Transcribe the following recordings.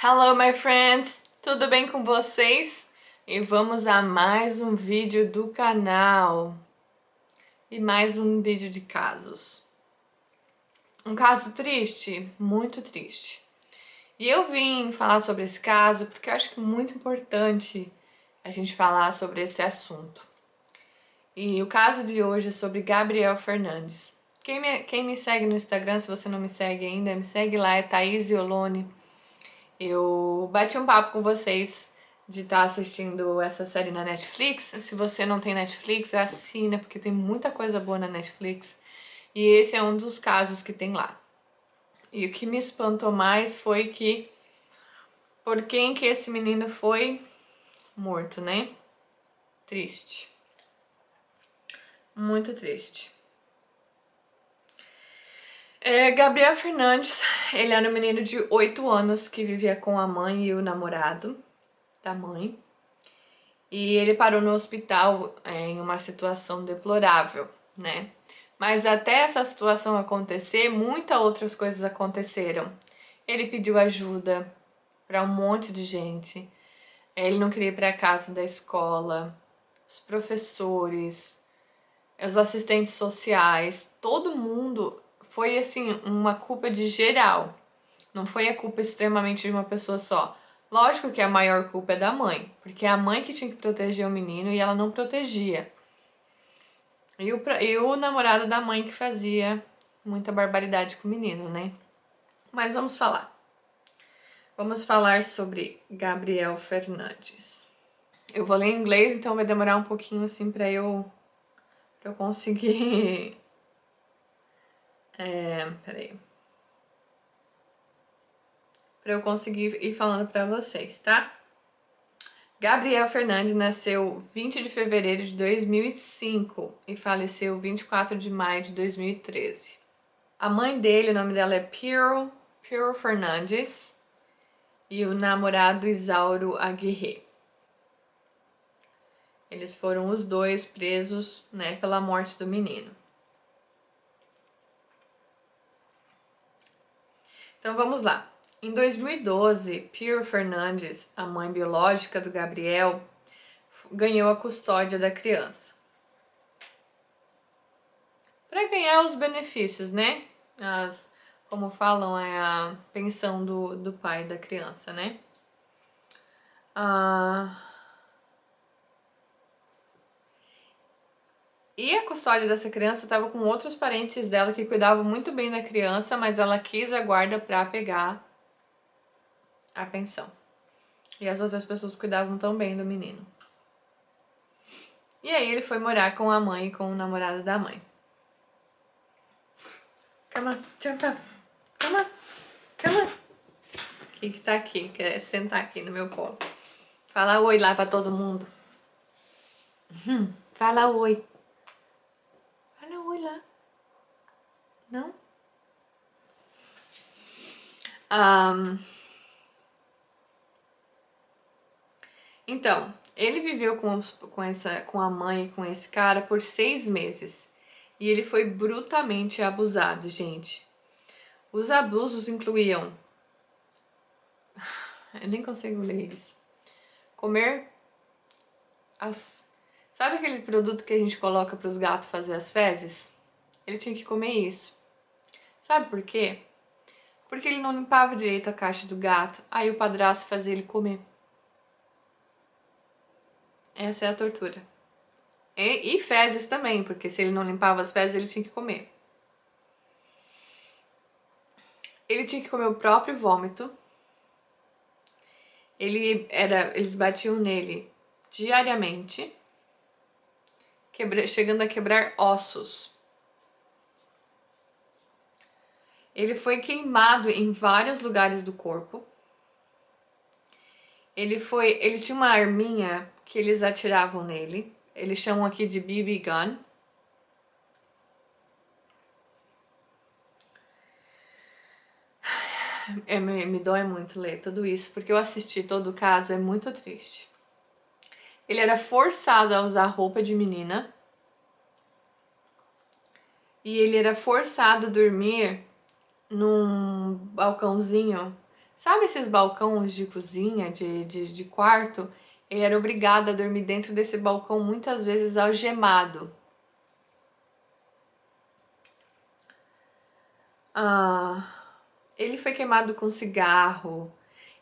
Hello, my friends! Tudo bem com vocês? E vamos a mais um vídeo do canal. E mais um vídeo de casos. Um caso triste? Muito triste. E eu vim falar sobre esse caso porque eu acho que é muito importante a gente falar sobre esse assunto. E o caso de hoje é sobre Gabriel Fernandes. Quem me segue no Instagram, se você não me segue ainda, me segue lá, é Thaís Iolone. Eu bati um papo com vocês de estar assistindo essa série na Netflix. Se você não tem Netflix, assina, porque tem muita coisa boa na Netflix. E esse é um dos casos que tem lá. E o que me espantou mais foi que por quem que esse menino foi morto, né? Triste. Muito triste. Gabriel Fernandes, ele era um menino de 8 anos que vivia com a mãe e o namorado da mãe. E ele parou no hospital em uma situação deplorável, né? Mas até essa situação acontecer, muitas outras coisas aconteceram. Ele pediu ajuda para um monte de gente. Ele não queria ir para casa da escola, os professores, os assistentes sociais, todo mundo. Foi assim uma culpa de geral. Não foi a culpa extremamente de uma pessoa só. Lógico que a maior culpa é da mãe, porque é a mãe que tinha que proteger o menino e ela não protegia. E o namorado da mãe que fazia muita barbaridade com o menino, né? Mas vamos falar. Vamos falar sobre Gabriel Fernandes. Eu vou ler em inglês, então vai demorar um pouquinho assim pra eu conseguir. Peraí. Pra eu conseguir ir falando pra vocês, tá? Gabriel Fernandes nasceu 20 de fevereiro de 2005 e faleceu 24 de maio de 2013. A mãe dele, o nome dela é Pearl Fernandes, e o namorado Isauro Aguirre. Eles foram os dois presos, né, pela morte do menino. Então vamos lá. Em 2012, Pearl Fernandes, a mãe biológica do Gabriel, ganhou a custódia da criança. Para ganhar os benefícios, né? Como falam, é a pensão do pai da criança, né? E a custódia dessa criança estava com outros parentes dela que cuidavam muito bem da criança, mas ela quis a guarda para pegar a pensão. E as outras pessoas cuidavam tão bem do menino. E aí ele foi morar com a mãe e com o namorado da mãe. Come on, jump up. Come on, come on. Que tá aqui, quer sentar aqui no meu colo. Fala oi lá pra todo mundo. Fala oi. Fala oi lá. Não? Então, ele viveu com a mãe e com esse cara por 6 meses. E ele foi brutalmente abusado, gente. Os abusos incluíam... Eu nem consigo ler isso. Comer Sabe aquele produto que a gente coloca para os gatos fazer as fezes? Ele tinha que comer isso. Sabe por quê? Porque ele não limpava direito a caixa do gato, aí o padrasto fazia ele comer. Essa é a tortura. E fezes também, porque se ele não limpava as fezes, ele tinha que comer. Ele tinha que comer o próprio vômito. Eles batiam nele diariamente, chegando a quebrar ossos. Ele foi queimado em vários lugares do corpo. Ele tinha uma arminha que eles atiravam nele. Eles chamam aqui de BB gun. Me dói muito ler tudo isso, porque eu assisti todo o caso, é muito triste. Ele era forçado a usar roupa de menina. E ele era forçado a dormir num balcãozinho Sabe esses balcões de cozinha, de quarto? Ele era obrigado a dormir dentro desse balcão, muitas vezes algemado. Ele foi queimado com cigarro.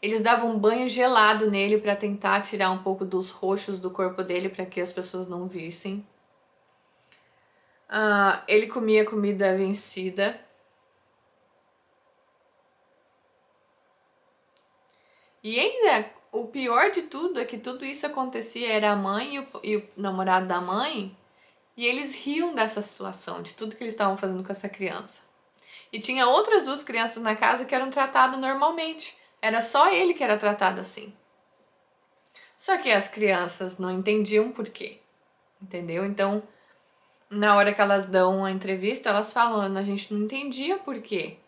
Eles davam um banho gelado nele para tentar tirar um pouco dos roxos do corpo dele para que as pessoas não vissem. Ele comia comida vencida. E ainda, o pior de tudo é que tudo isso acontecia, era a mãe e o namorado da mãe, e eles riam dessa situação, de tudo que eles estavam fazendo com essa criança. E tinha outras 2 crianças na casa que eram tratadas normalmente. Era só ele que era tratado assim. Só que as crianças não entendiam por quê, entendeu? Então, na hora que elas dão a entrevista, elas falam, a gente não entendia por quê.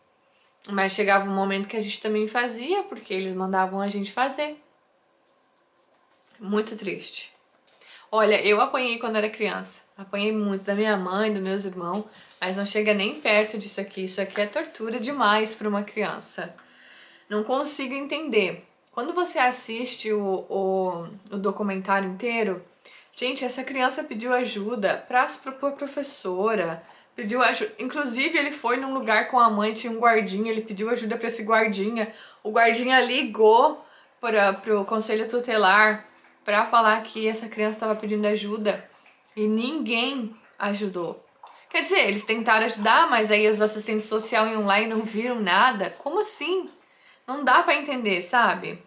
Mas chegava um momento que a gente também fazia, porque eles mandavam a gente fazer. Muito triste. Olha, eu apanhei quando era criança. Apanhei muito da minha mãe, dos meus irmãos, mas não chega nem perto disso aqui. Isso aqui é tortura demais para uma criança. Não consigo entender. Quando você assiste o documentário inteiro, gente, essa criança pediu ajuda pra professora, pediu ajuda. Inclusive, ele foi num lugar com a mãe, tinha um guardinha, ele pediu ajuda pra esse guardinha. O guardinha ligou pro conselho tutelar pra falar que essa criança estava pedindo ajuda e ninguém ajudou. Quer dizer, eles tentaram ajudar, mas aí os assistentes sociais iam lá e não viram nada. Como assim? Não dá pra entender, sabe?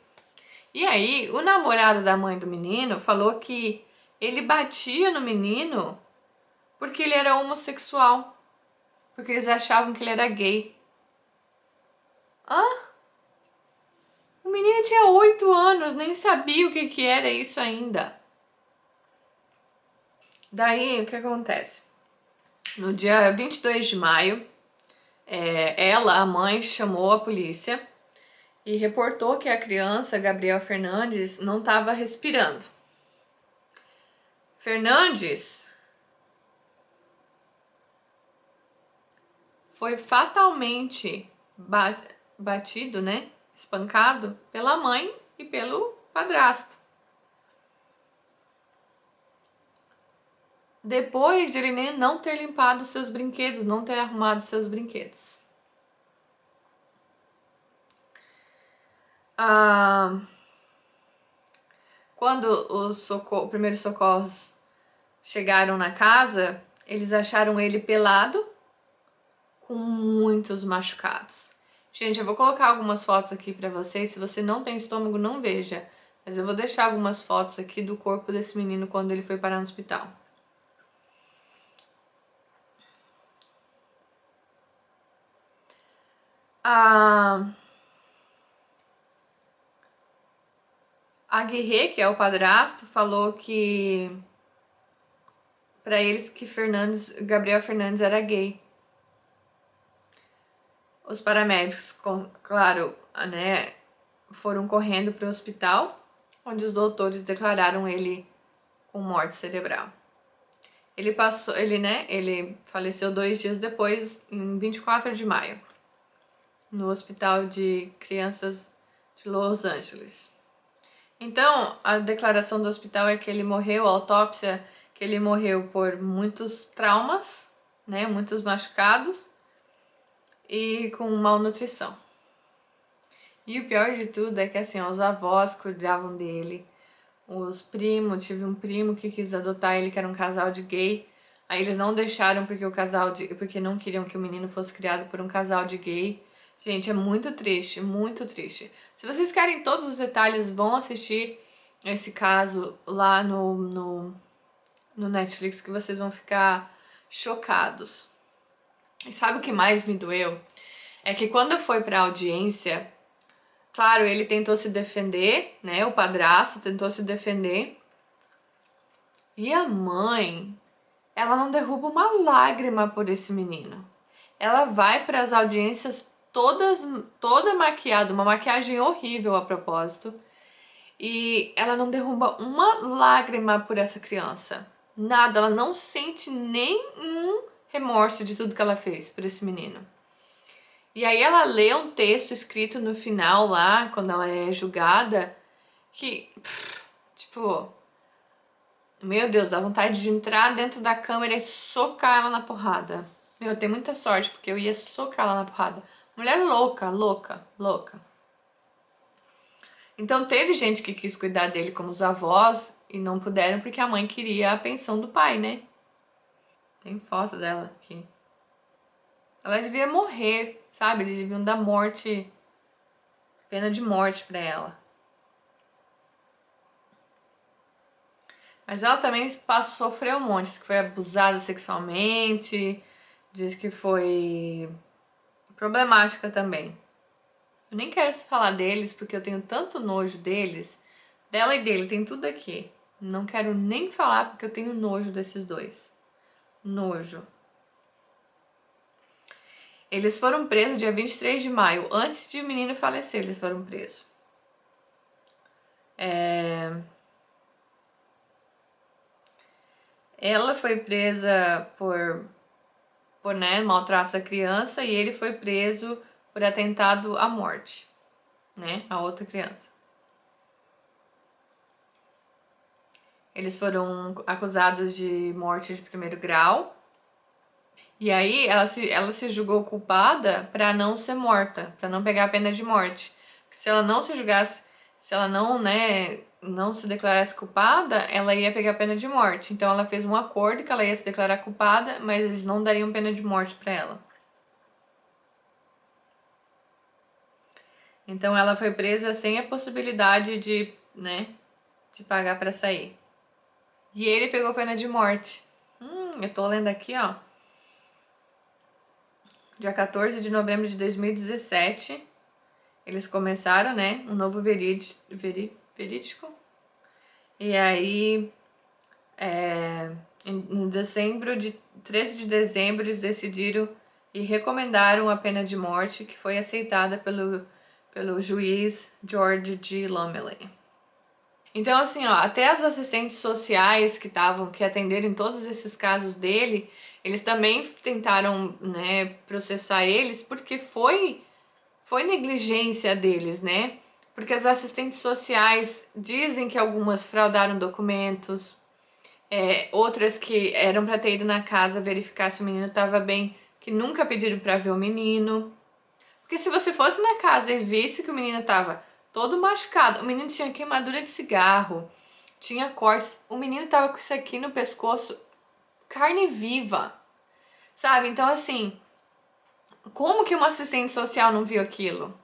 E aí, o namorado da mãe do menino falou que ele batia no menino porque ele era homossexual. Porque eles achavam que ele era gay. O menino tinha 8 anos, nem sabia o que era isso ainda. Daí, o que acontece? No dia 22 de maio, a mãe, chamou a polícia e reportou que a criança, Gabriel Fernandes, não estava respirando. Fernandes foi fatalmente batido, né? Espancado pela mãe e pelo padrasto. Depois de ele não ter limpado seus brinquedos, não ter arrumado seus brinquedos. Quando os primeiros socorros chegaram na casa, eles acharam ele pelado, com muitos machucados. Gente, eu vou colocar algumas fotos aqui pra vocês. Se você não tem estômago, não veja. Mas eu vou deixar algumas fotos aqui do corpo desse menino quando ele foi parar no hospital. A Guerre, que é o padrasto, falou que pra eles que Gabriel Fernandes era gay. Os paramédicos, claro, né, foram correndo para o hospital, onde os doutores declararam ele com morte cerebral. Ele faleceu 2 dias depois, em 24 de maio, no Hospital de Crianças de Los Angeles. Então, a declaração do hospital é que ele morreu, a autópsia, que ele morreu por muitos traumas, né, muitos machucados e com malnutrição. E o pior de tudo é que assim, os avós cuidavam dele, os primos, tive um primo que quis adotar ele, que era um casal de gay. Aí eles não deixaram porque não queriam que o menino fosse criado por um casal de gay. Gente, é muito triste, muito triste. Se vocês querem todos os detalhes, vão assistir esse caso lá no Netflix, que vocês vão ficar chocados. E sabe o que mais me doeu? É que quando foi pra audiência, claro, ele tentou se defender, né? O padrasto tentou se defender. E a mãe, ela não derruba uma lágrima por esse menino. Ela vai para as audiências toda maquiada, uma maquiagem horrível a propósito. E ela não derruba uma lágrima por essa criança. Nada, ela não sente nenhum remorso de tudo que ela fez por esse menino. E aí ela lê um texto escrito no final lá, quando ela é julgada, que, tipo, meu Deus, dá vontade de entrar dentro da câmera e socar ela na porrada. Meu, eu tenho muita sorte, porque eu ia socar ela na porrada. Mulher louca, louca, louca. Então teve gente que quis cuidar dele como os avós e não puderam porque a mãe queria a pensão do pai, né? Tem foto dela aqui. Ela devia morrer, sabe? Eles deviam dar morte, pena de morte pra ela. Mas ela também sofreu um monte, diz que foi abusada sexualmente, diz que foi problemática também. Eu nem quero falar deles porque eu tenho tanto nojo deles, dela e dele, tem tudo aqui. Não quero nem falar porque eu tenho nojo desses dois. Nojo. Eles foram presos dia 23 de maio, antes de o menino falecer, eles foram presos. Ela foi presa por né, maltrato à criança e ele foi preso por atentado à morte, né, a outra criança. Eles foram acusados de morte de primeiro grau. E aí ela se julgou culpada para não ser morta, para não pegar a pena de morte. Porque se ela não se julgasse, se ela não, né, não se declarasse culpada, ela ia pegar a pena de morte. Então ela fez um acordo que ela ia se declarar culpada, mas eles não dariam pena de morte para ela. Então ela foi presa sem a possibilidade de, né, de pagar para sair. E ele pegou pena de morte. Eu tô lendo aqui, ó. Dia 14 de novembro de 2017, eles começaram, né, um novo verídico. E aí, em dezembro, 13 de dezembro, eles decidiram e recomendaram a pena de morte, que foi aceitada pelo juiz George G. Lumley. Então, assim, ó, até as assistentes sociais que atenderam em todos esses casos dele, eles também tentaram, né, processar eles porque foi negligência deles, né? Porque as assistentes sociais dizem que algumas fraudaram documentos, outras que eram para ter ido na casa verificar se o menino estava bem, que nunca pediram para ver o menino. Porque se você fosse na casa e visse que o menino estava todo machucado, o menino tinha queimadura de cigarro, tinha cortes, o menino estava com isso aqui no pescoço, carne viva, sabe? Então, assim, como que uma assistente social não viu aquilo?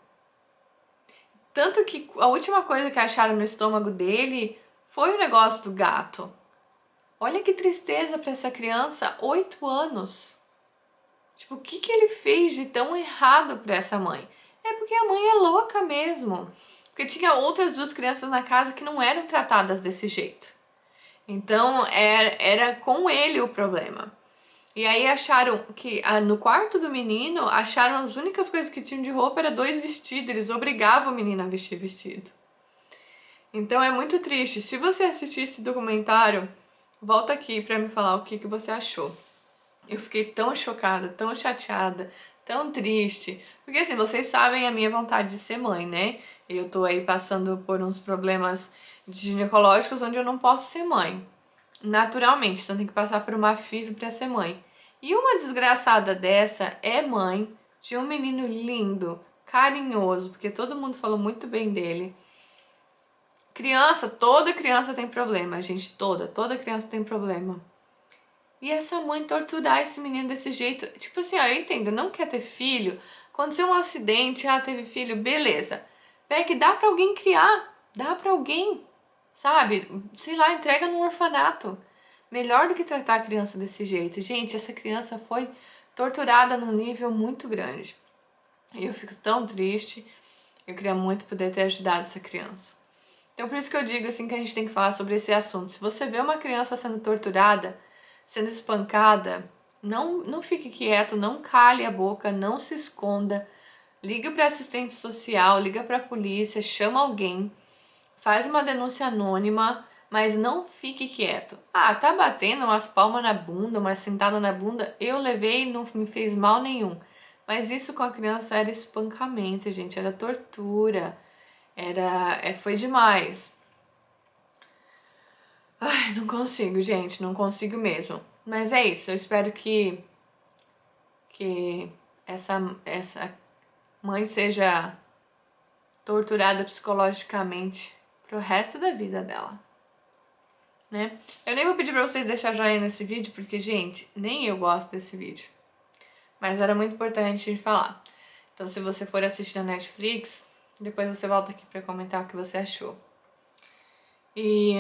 Tanto que a última coisa que acharam no estômago dele foi o negócio do gato. Olha que tristeza para essa criança, 8 anos. Tipo, o que ele fez de tão errado para essa mãe? É porque a mãe é louca mesmo. Porque tinha outras 2 crianças na casa que não eram tratadas desse jeito. Então, era com ele o problema. E aí acharam que no quarto do menino, acharam as únicas coisas que tinham de roupa era 2 vestidos. Eles obrigavam o menino a vestir vestido. Então é muito triste. Se você assistir esse documentário, volta aqui pra me falar o que você achou. Eu fiquei tão chocada, tão chateada, tão triste. Porque assim, vocês sabem a minha vontade de ser mãe, né? Eu tô aí passando por uns problemas ginecológicos onde eu não posso ser mãe. Naturalmente, então tem que passar por uma FIV pra ser mãe. E uma desgraçada dessa é mãe de um menino lindo, carinhoso, porque todo mundo falou muito bem dele. Criança, toda criança tem problema, gente, toda criança tem problema. E essa mãe torturar esse menino desse jeito, tipo assim, ó, eu entendo, não quer ter filho, aconteceu um acidente, teve filho, beleza. Pega e dá pra alguém criar, dá pra alguém, sabe? Sei lá, entrega num orfanato. Melhor do que tratar a criança desse jeito. Gente, essa criança foi torturada num nível muito grande. E eu fico tão triste, eu queria muito poder ter ajudado essa criança. Então por isso que eu digo assim que a gente tem que falar sobre esse assunto. Se você vê uma criança sendo torturada, sendo espancada, não fique quieto, não cale a boca, não se esconda. Liga para assistente social, liga para a polícia, chama alguém, faz uma denúncia anônima, mas não fique quieto. Tá batendo umas palmas na bunda, uma sentada na bunda, eu levei e não me fez mal nenhum. Mas isso com a criança era espancamento, gente, era tortura, foi demais. Ai, não consigo, gente, não consigo mesmo. Mas é isso, eu espero que essa mãe seja torturada psicologicamente pro resto da vida dela, né? Eu nem vou pedir pra vocês deixar joinha nesse vídeo, porque, gente, nem eu gosto desse vídeo. Mas era muito importante de falar. Então, se você for assistir na Netflix, depois você volta aqui pra comentar o que você achou. E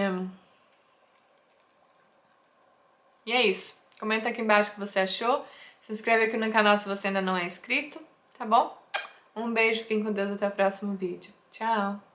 é isso. Comenta aqui embaixo o que você achou. Se inscreve aqui no canal se você ainda não é inscrito, tá bom? Um beijo, fiquem com Deus, até o próximo vídeo. Tchau!